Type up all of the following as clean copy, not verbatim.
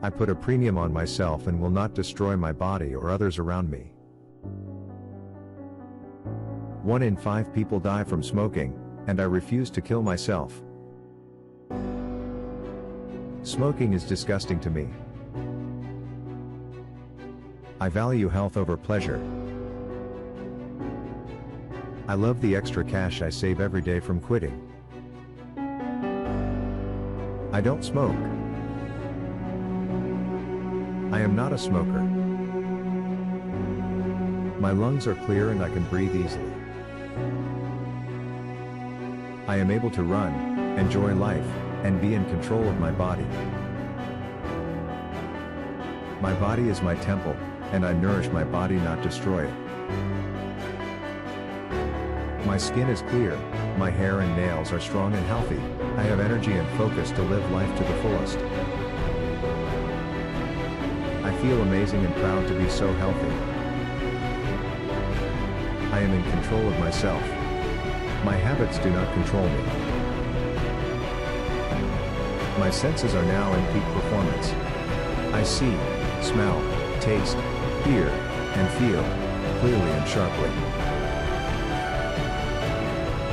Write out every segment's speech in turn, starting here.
I put a premium on myself and will not destroy my body or others around me. 1 in 5 people die from smoking, and I refuse to kill myself. Smoking is disgusting to me. I value health over pleasure. I love the extra cash I save every day from quitting. I don't smoke. I am not a smoker. My lungs are clear and I can breathe easily. I am able to run, enjoy life, and be in control of my body. My body is my temple, and I nourish my body, not destroy it. My skin is clear, my hair and nails are strong and healthy, I have energy and focus to live life to the fullest. I feel amazing and proud to be so healthy. I am in control of myself. My habits do not control me. My senses are now in peak performance. I see, smell, taste, hear, and feel, clearly and sharply.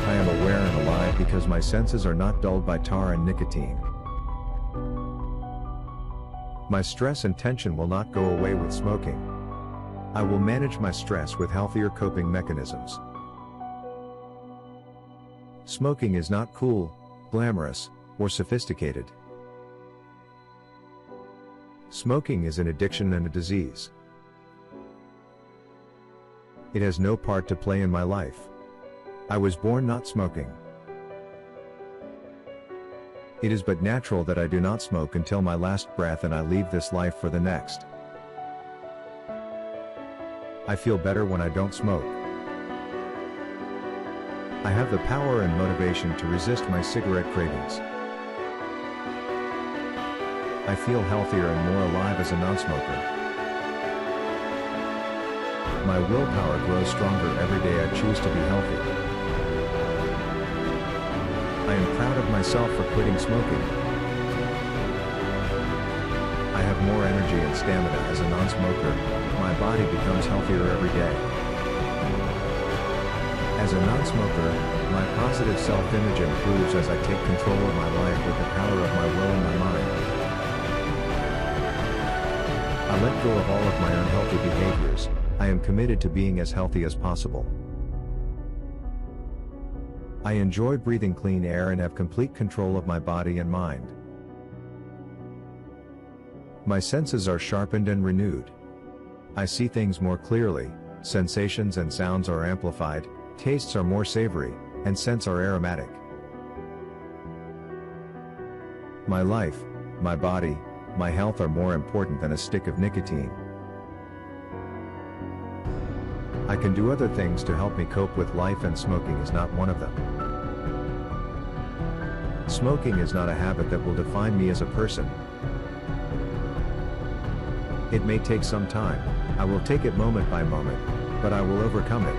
I am aware and alive because my senses are not dulled by tar and nicotine. My stress and tension will not go away with smoking. I will manage my stress with healthier coping mechanisms. Smoking is not cool, glamorous, or sophisticated. Smoking is an addiction and a disease. It has no part to play in my life. I was born not smoking. It is but natural that I do not smoke until my last breath and I leave this life for the next. I feel better when I don't smoke. I have the power and motivation to resist my cigarette cravings. I feel healthier and more alive as a non-smoker. My willpower grows stronger every day I choose to be healthy. I am proud of myself for quitting smoking. I have more energy and stamina as a non-smoker. My body becomes healthier every day. As a non-smoker, my positive self-image improves as I take control of my life with the power of my will and my mind. I let go of all of my unhealthy behaviors. I am committed to being as healthy as possible. I enjoy breathing clean air and have complete control of my body and mind. My senses are sharpened and renewed. I see things more clearly, sensations and sounds are amplified, tastes are more savory, and scents are aromatic. My life, my body, my health are more important than a stick of nicotine. I can do other things to help me cope with life, and smoking is not one of them. Smoking is not a habit that will define me as a person. It may take some time, I will take it moment by moment, but I will overcome it.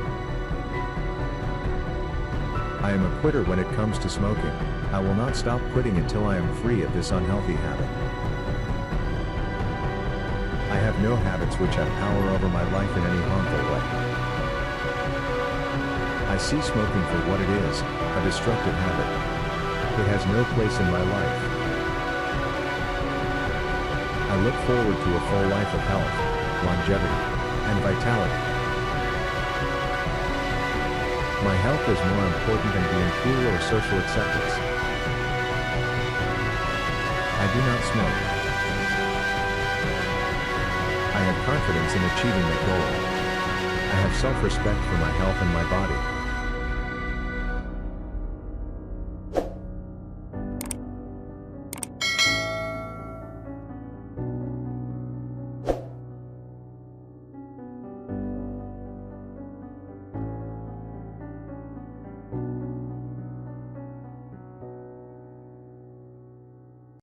I am a quitter when it comes to smoking. I will not stop quitting until I am free of this unhealthy habit. I have no habits which have power over my life in any harmful way. I see smoking for what it is, a destructive habit. It has no place in my life. I look forward to a full life of health, longevity, and vitality. My health is more important than being cool or social acceptance. I do not smoke. I have confidence in achieving my goal. I have self-respect for my health and my body.